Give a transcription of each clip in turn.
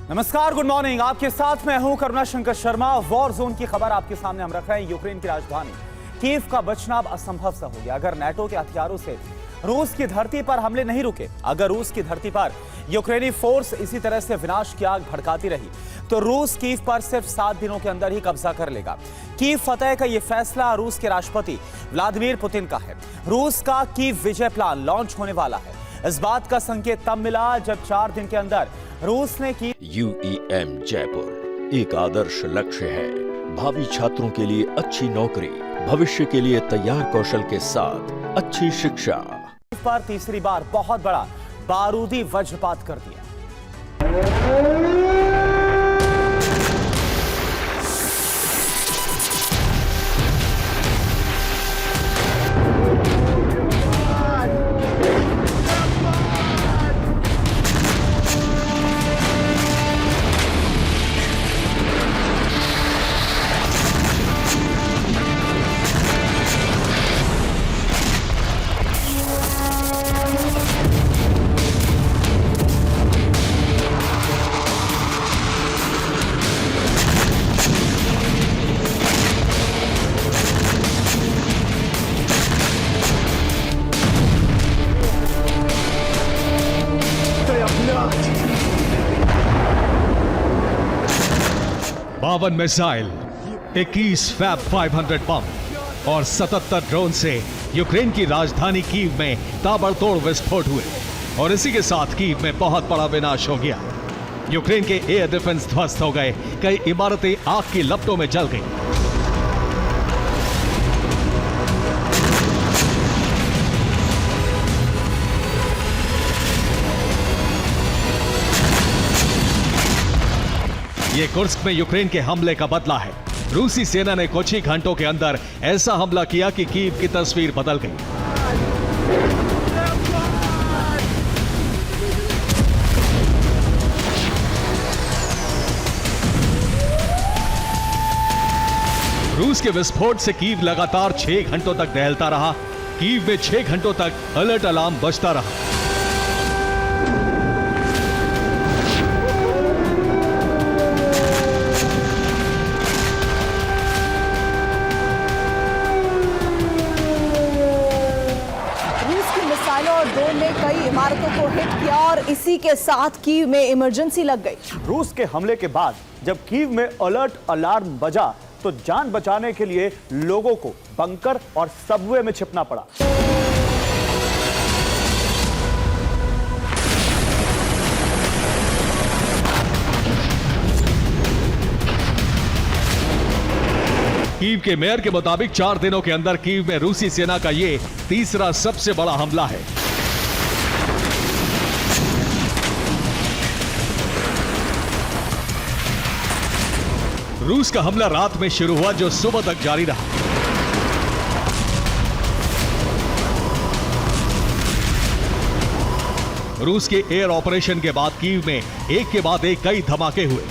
नमस्कार, good morning. आपके साथ मैं हूं करुणा शंकर शर्मा। वॉर जोन की खबर आपके सामने हम रख रहे हैं। यूक्रेन की राजधानी कीव का बचना अब असंभव सा हो गया अगर नाटो के हथियारों से रूस की धरती पर हमले नहीं रुके। अगर रूस की धरती पर यूक्रेनी फोर्स इसी तरह से विनाश की आग भड़काती रही तो रूस कीव पर सिर्फ 7 दिनों के अंदर ही कब्जा कर लेगा। कीव फतेह का यह फैसला रूस के राष्ट्रपति व्लादिमीर पुतिन का है। रूस का कीव विजय प्लान लॉन्च होने वाला है। इस बात का संकेत तब मिला जब 4 दिन के अंदर रूस ने की। UEM जयपुर एक आदर्श लक्ष्य है। भावी छात्रों के लिए अच्छी नौकरी, भविष्य के लिए तैयार कौशल के साथ अच्छी शिक्षा पर तीसरी बार बहुत बड़ा बारूदी वज्रपात कर दिया। बावन मिसाइल, 21 फैब 500 बम और 77 ड्रोन से यूक्रेन की राजधानी कीव में ताबड़तोड़ विस्फोट हुए और इसी के साथ कीव में बहुत बड़ा विनाश हो गया। यूक्रेन के एयर डिफेंस ध्वस्त हो गए, कई इमारतें आग की लपटों में जल गईं। ये कुर्स्क में यूक्रेन के हमले का बदला है। रूसी सेना ने कुछ ही घंटों के अंदर ऐसा हमला किया कि कीव की तस्वीर बदल गई। रूस के विस्फोट से कीव लगातार 6 घंटों तक दहलता रहा। कीव में 6 घंटों तक अलर्ट अलार्म बजता रहा। और ड्रोन ने कई इमारतों को हिट किया और इसी के साथ कीव में इमरजेंसी लग गई। रूस के हमले के बाद जब कीव में अलर्ट अलार्म बजा तो जान बचाने के लिए लोगों को बंकर और सबवे में छिपना पड़ा। कीव के मेयर के मुताबिक 4 दिनों के अंदर कीव में रूसी सेना का ये तीसरा सबसे बड़ा हमला है। रूस का हमला रात में शुरू हुआ जो सुबह तक जारी रहा। रूस के एयर ऑपरेशन के बाद कीव में एक के बाद एक कई धमाके हुए।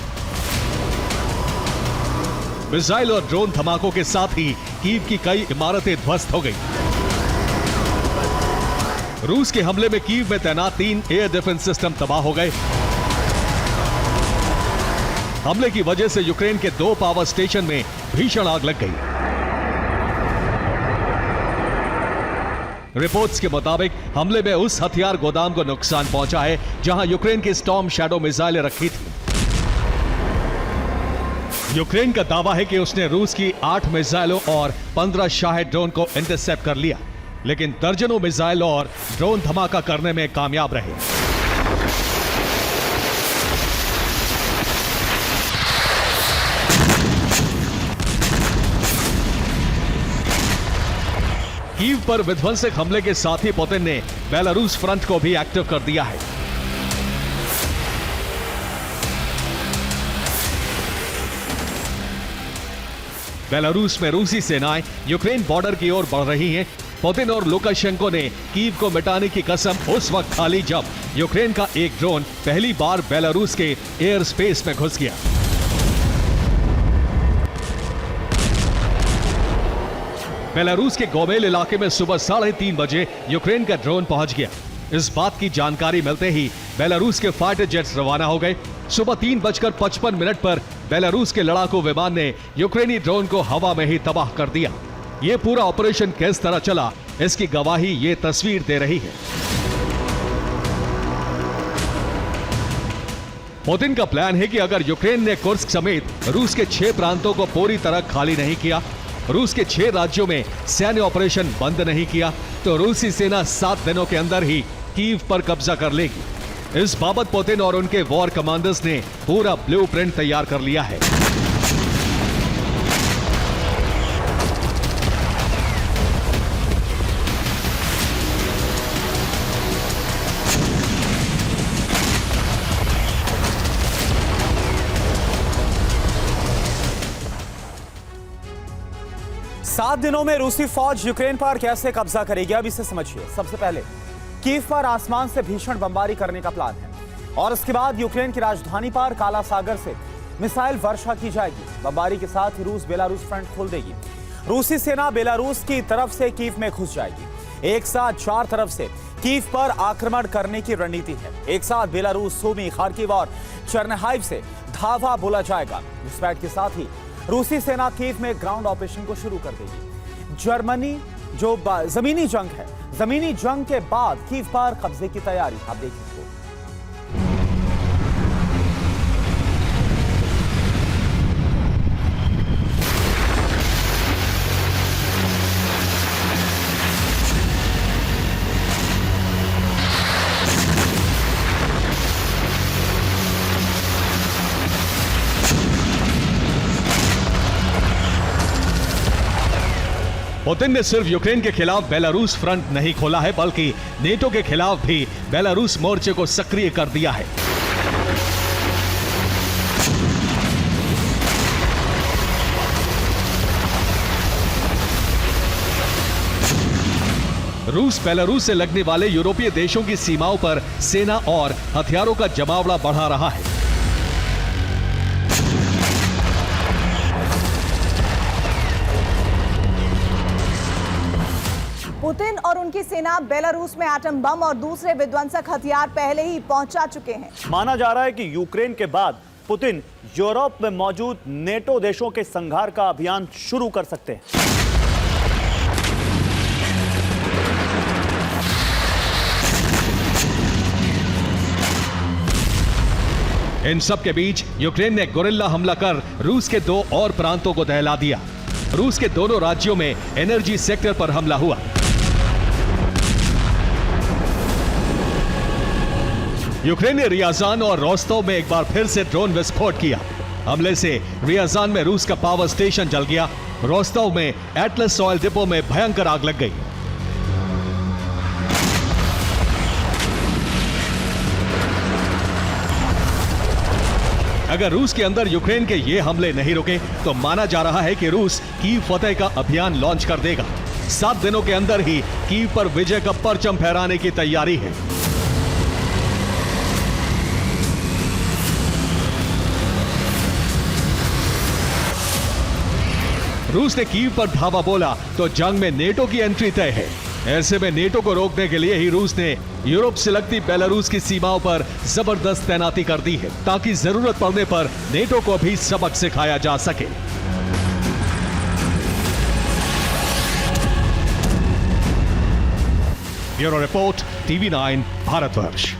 मिसाइल और ड्रोन धमाकों के साथ ही कीव की कई इमारतें ध्वस्त हो गईं। रूस के हमले में कीव में तैनात 3 एयर डिफेंस सिस्टम तबाह हो गए। हमले की वजह से यूक्रेन के 2 पावर स्टेशन में भीषण आग लग गई। रिपोर्ट्स के मुताबिक हमले में उस हथियार गोदाम को नुकसान पहुंचा है जहां यूक्रेन की स्टॉर्म शैडो मिसाइलें रखी थी। यूक्रेन का दावा है कि उसने रूस की 8 मिसाइलों और 15 शाहेद ड्रोन को इंटरसेप्ट कर लिया, लेकिन दर्जनों मिसाइल और ड्रोन धमाका करने में कामयाब रहे। कीव पर विध्वंसक हमले के साथ ही पुतिन ने बेलारूस फ्रंट को भी एक्टिव कर दिया है। बेलारूस में रूसी सेनाएं यूक्रेन बॉर्डर की ओर बढ़ रही हैं। पुतिन और लुकाशेंको ने कीव को मिटाने की कसम उस वक्त खा ली जब यूक्रेन का एक ड्रोन पहली बार बेलारूस के एयर स्पेस में घुस गया। बेलारूस के गोमेल इलाके में सुबह 3:30 बजे यूक्रेन का ड्रोन पहुंच गया। इस बात की जानकारी मिलते ही बेलारूस के फाइटर जेट्स रवाना हो गए। सुबह 3:55 पर बेलारूस के लड़ाकू विमान ने यूक्रेनी ड्रोन को हवा में ही तबाह कर दिया। ये पूरा ऑपरेशन किस तरह चला, इसकी गवाही ये तस्वीर दे रही है। पुतिन का प्लान है कि अगर यूक्रेन ने कुर्स्क समेत रूस के 6 प्रांतों को पूरी तरह खाली नहीं किया, रूस के 6 राज्यों में सैन्य ऑपरेशन बंद नहीं किया, तो रूसी सेना 7 दिनों के अंदर ही कीव पर कब्जा कर लेगी। इस बाबत पुतिन और उनके वॉर कमांडर्स ने पूरा ब्लूप्रिंट तैयार कर लिया है। सात दिनों में रूसी फौज यूक्रेन पर कैसे कब्जा करेगी, अब इसे समझिए। सबसे पहले कीव पर आसमान से भीषण बमबारी करने का प्लान है और इसके बाद यूक्रेन की राजधानी पर काला सागर से मिसाइल वर्षा की जाएगी। बमबारी के साथ ही रूस बेलारूस फ्रंट खोल देगी। रूसी सेना बेलारूस की तरफ से कीव में घुस जाएगी। एक साथ 4 तरफ से कीव पर आक्रमण करने की रणनीति है। एक साथ बेलारूस, सूमी, खार्किव और चेर्निहाइव से धावा बोला जाएगा। घुसपैठ के साथ ही रूसी सेना कीव में ग्राउंड ऑपरेशन को शुरू कर देगी। जर्मनी जो जमीनी जंग है, जमीनी जंग के बाद कीव पर कब्जे की तैयारी आप देखिए। पुतिन ने सिर्फ यूक्रेन के खिलाफ बेलारूस फ्रंट नहीं खोला है, बल्कि नेटो के खिलाफ भी बेलारूस मोर्चे को सक्रिय कर दिया है। रूस बेलारूस से लगने वाले यूरोपीय देशों की सीमाओं पर सेना और हथियारों का जमावड़ा बढ़ा रहा है। पुतिन और उनकी सेना बेलारूस में एटम बम और दूसरे विध्वंसक हथियार पहले ही पहुंचा चुके हैं। माना जा रहा है कि यूक्रेन के बाद पुतिन यूरोप में मौजूद नेटो देशों के संहार का अभियान शुरू कर सकते हैं। इन सब के बीच यूक्रेन ने गोरिल्ला हमला कर रूस के 2 और प्रांतों को दहला दिया। रूस के दोनों राज्यों में एनर्जी सेक्टर पर हमला हुआ। यूक्रेन ने रियाजान और रोस्तोव में एक बार फिर से ड्रोन विस्फोट किया। हमले से रियाजान में रूस का पावर स्टेशन जल गया। रोस्तोव में एटलस ऑयल डिपो में भयंकर आग लग गई। अगर रूस के अंदर यूक्रेन के ये हमले नहीं रुके तो माना जा रहा है कि रूस कीव फतेह का अभियान लॉन्च कर देगा। 7 दिनों के अंदर ही कीव पर विजय का परचम फहराने की तैयारी है। रूस ने कीव पर धावा बोला तो जंग में नेटो की एंट्री तय है। ऐसे में नेटो को रोकने के लिए ही रूस ने यूरोप से लगती बेलारूस की सीमाओं पर जबरदस्त तैनाती कर दी है, ताकि जरूरत पड़ने पर नेटो को भी सबक सिखाया जा सके। Bureau report, TV9 Bharatvarsh.